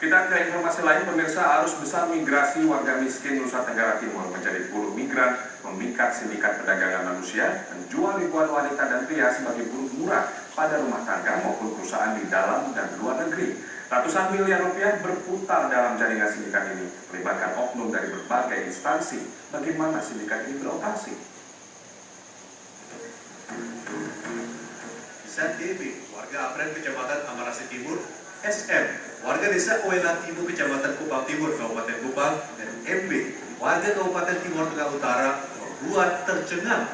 Kita ke informasi lain, pemirsa. Arus besar migrasi warga miskin Nusa Tenggara Timur menjadi buruh migran, memikat sindikat perdagangan manusia, menjual ribuan wanita dan pria sebagai buruh murah pada rumah tangga maupun perusahaan di dalam dan luar negeri. Ratusan miliar rupiah berputar dalam jaringan sindikat ini, melibatkan oknum dari berbagai instansi. Bagaimana sindikat ini beroperasi? Isan DB, warga Apren, Kecamatan Amarasi Timur, SM, warga desa Oela Timur, Kecamatan Kupang Timur, Kabupaten Kupang, dan MB, warga Kabupaten Timur Tengah Utara, membuat tercengang.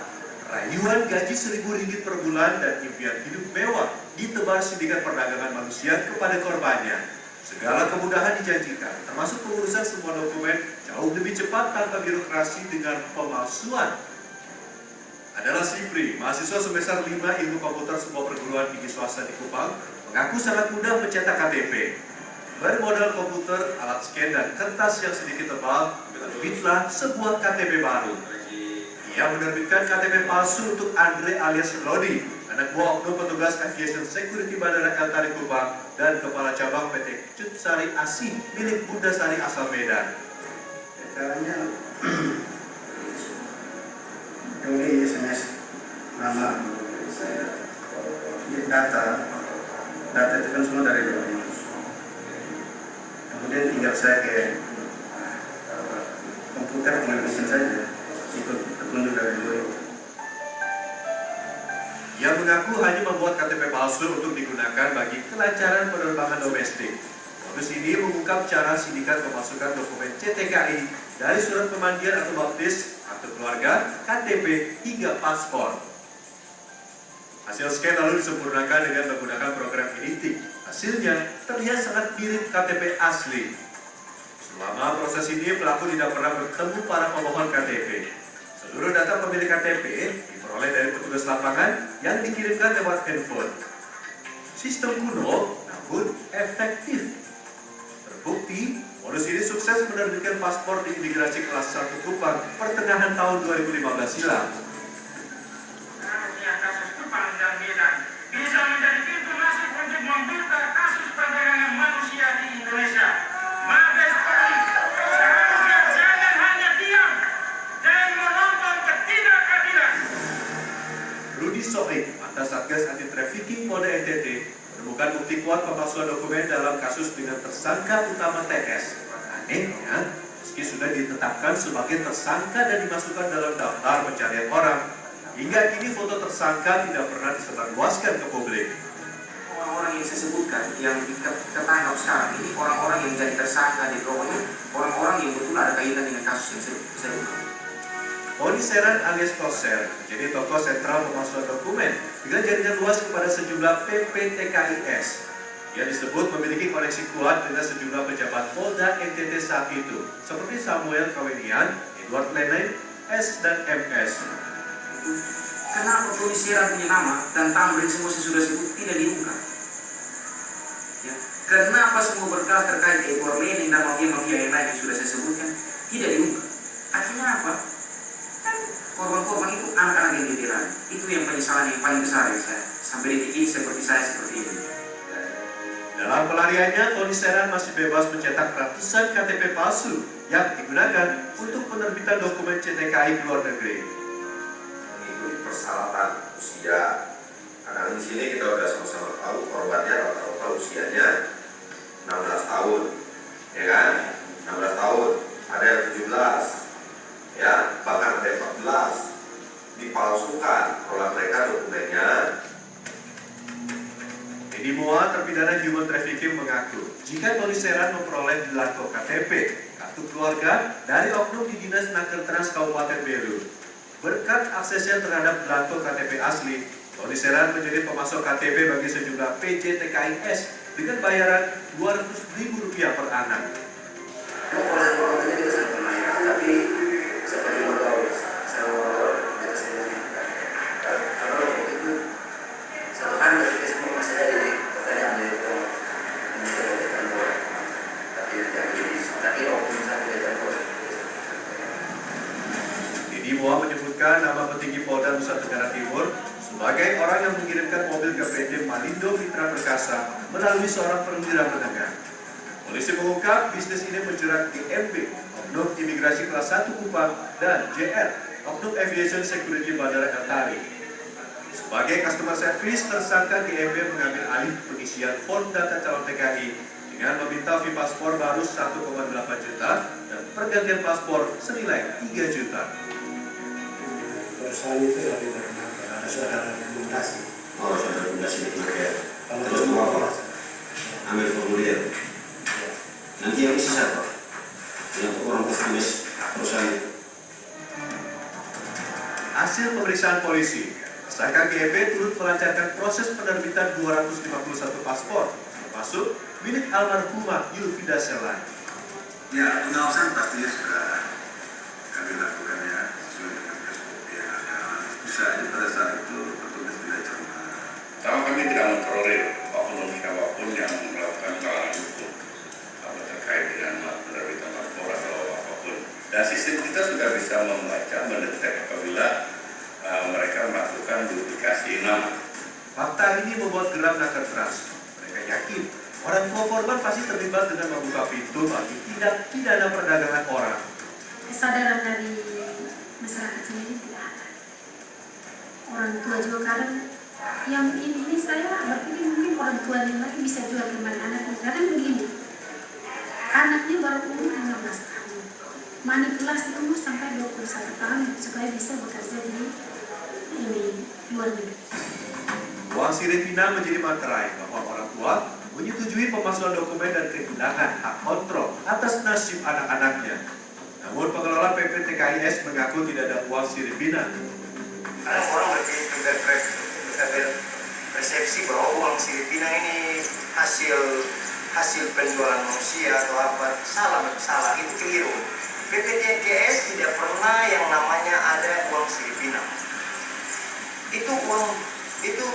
Rayuan gaji Rp1.000 per bulan dan impian hidup mewah ditebar sindikat perdagangan manusia kepada korbannya. Segala kemudahan dijanjikan, termasuk pengurusan semua dokumen jauh lebih cepat tanpa birokrasi dengan pemalsuan. Adalah Sipri, mahasiswa semester 5 ilmu komputer sebuah perguruan tinggi swasta di Kupang, mengaku sangat mudah mencetak KTP. Bermodal komputer, alat scan, dan kertas yang sedikit tebal, terbitlah sebuah KTP baru. Ia menerbitkan KTP palsu untuk Andre alias Rodi, anak buah oknum petugas aviation security Bandara Eltari Kupang, dan kepala cabang PT Cut Sari Asi milik Bunda Sari asal Medan. Caranya ini SMS nama data itu kan semua dari Doni. Kemudian tinggal saya ke komputer, tinggal mesin saja ikut petunjuk dari Doni. Ia mengaku hanya membuat KTP palsu untuk digunakan bagi kelancaran penerbangan domestik. Modus ini mengungkap cara sindikat memasukkan dokumen CTKI dari surat pemandian atau baptis, kartu keluarga, KTP, hingga paspor. Hasil scan lalu disempurnakan dengan menggunakan program editing. Hasilnya terlihat sangat mirip KTP asli. Selama proses ini, pelaku tidak pernah bertemu para pemohon KTP. Seluruh data pemilik KTP diperoleh dari petugas lapangan yang dikirimkan lewat handphone. Sistem kuno, namun efektif. Terbukti, modus ini sukses menerbitkan paspor di imigrasi kelas 1 Kupang pertengahan tahun 2015 silam. Kasus Kupang dan Medan bisa menjadi pintu masuk untuk membuka kasus perdagangan manusia di Indonesia. Mabes Polri seharusnya jangan hanya diam dan menonton ketidakadilan. Rudi Soek, mantan Satgas Anti Trafficking Polda NTT, menemukan bukti kuat pemalsuan dokumen dalam kasus dengan tersangka utama TS. Anehnya, meski sudah ditetapkan sebagai tersangka dan dimasukkan dalam daftar pencarian orang, hingga kini foto tersangka tidak pernah disebarluaskan ke publik. Orang-orang yang saya sebutkan, yang ketangkap sekarang ini orang-orang yang jadi tersangka di bawah ini, orang-orang yang betul ada kaitan dengan kasus yang saya sebutkan. Oni Seran alias Koser menjadi tokoh sentral pemalsuan dokumen dengan jaringan luas kepada sejumlah PPTKIS. Ia disebut memiliki koneksi kuat dengan sejumlah pejabat Polda NTT saat itu, seperti Samuel Kawenian, Edward Lenin, S dan MS. Kenapa polisi punya nama dan Tamrin semua saya sudah sebut tidak diungkap? Ya. Kenapa semua berkas terkait Edward Lenin dan mafia-mafia yang lain yang sudah saya sebutkan tidak diungkap? Akhirnya apa? Korban-korban itu anak-anak yang ditilang. Itu yang penyesalan yang paling besar ya saya. Sampai detik ini seperti ini. Dalam pelariannya, Tony Seran masih bebas mencetak ratusan KTP palsu yang digunakan untuk penerbitan dokumen CTKI di luar negeri. Mengikuti persyaratan usia, karena di sini kita sudah sama-sama tahu korbannya rata-rata usianya 16 tahun, ya kan? 16 tahun, ada yang 17, ya bahkan ada 14, dipalsukan oleh mereka dokumennya. Edi Moa, terpidana human trafficking, mengaku jika Tony Seran memperoleh belangko KTP, kartu keluarga dari oknum di Dinas Nakertrans Kabupaten Belu. Berkat aksesnya terhadap belangko KTP asli, Tony Seran menjadi pemasok KTP bagi sejumlah PJTKIS dengan bayaran Rp200.000 per anak. Tapi seperti modal saya kalau itu satu hari dari semua saya jadi pertanyaan itu tapi oknum saya tidak tahu. Edi Moa menyebutkan nama petinggi Polda Nusa Tenggara Timur sebagai orang yang mengirimkan mobil ke PT Malindo Mitra Perkasa melalui seorang perwira menengah. Polisi mengungkap bisnis ini menjerat GMB, Oknum Imigrasi Kelas 1 Kupang, dan JR, Oknum Aviation Security Bandara El Tari. Sebagai customer service, tersangka GMB mengambil alih pengisian form data calon TKI dengan meminta fee paspor baru 1,8 juta dan pergantian paspor senilai 3 juta. Perusahaan itu ya tidak benar, ada surat rekomendasi. Oh, surat rekomendasi itu ya. Kalau Terus itu mau apa? Ambil formulir. Nanti yang isi siapa? Yang orang tulis perusahaan itu. Hasil pemeriksaan polisi, tersangka GMB turut melancarkan proses penerbitan 251 paspor, termasuk milik almarhumah Yulfida Selai. Ya, pengawasan pastinya sudah kami lakukan ya, sesuai dengan SOP yang ada. Bisa aja pada saat itu petugas tidak cermat. Pertama, kami tidak mentolerir oknum siapapun yang melakukan kesalahan hukum apa terkait dengan penerbitan paspor atau apapun. Dan sistem kita sudah bisa membaca, mendetek apabila mereka melakukan duplikasi nama. Fakta ini membuat geram nakar keras. Mereka yakin orang tua korban pasti terlibat dengan membuka pintu bagi tindak pidana perdagangan orang. Kesadaran dari masyarakat sendiri tidak ada. Orang tua juga kadang yang ini saya berpikir mungkin orang tua yang lagi bisa jual kembali anaknya. Kadang begini, anaknya baru umur 15 tahun, manipulasi umur sampai 21 tahun supaya bisa bekerja di luar negeri. Uang Siripina menjadi materai bahwa orang tua menyetujui pemalsuan dokumen dan kehilangan hak kontrol atas nasib anak-anaknya. Namun pengelola PT TKIS mengaku tidak ada uang Siripina. Kadang orang berpersepsi bahwa uang Filipina ini hasil penjualan manusia atau apa. Salah, itu keliru. BPJS tidak pernah yang namanya ada uang Filipina. Itu uang itu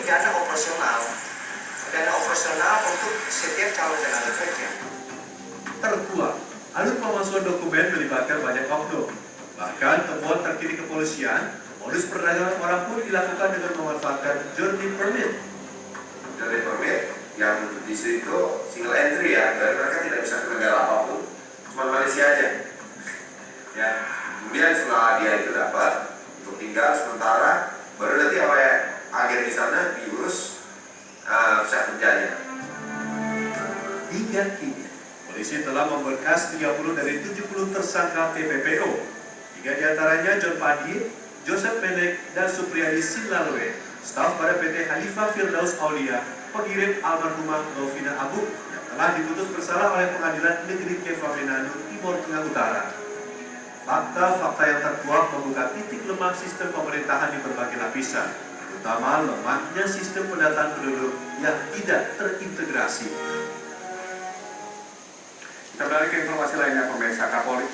dana operasional untuk setiap calon tenaga kerja. Terkuat, alur pemalsuan dokumen melibatkan banyak oknum. Bahkan temuan terkini kepolisian, modus perdagangan orang pun dilakukan dengan memanfaatkan journey permit. Journey permit yang di situ single entry ya, dan mereka tidak bisa ke negara apapun, cuma Malaysia aja. Ya, kemudian setelah dia itu dapat untuk tinggal sementara, baru nanti agen di sana diurus visa kerjanya. Hingga kini, polisi telah memberkas 30 dari 70 tersangka TPPO. 3 diantaranya John Padi, Joseph Menek, dan Supriyadi Sinlalwe, staf pada PT Khalifah Firdaus Aulia, pengirim almarhumah Novina Abu, yang telah diputus bersalah oleh Pengadilan Negeri Kepha Menado, Timur Tengah Utara. Fakta-fakta yang terkuak membuka titik lemah sistem pemerintahan di berbagai lapisan, terutama lemahnya sistem pendataan penduduk yang tidak terintegrasi. Kita beralih ke informasi lainnya, pemirsa. Kapolri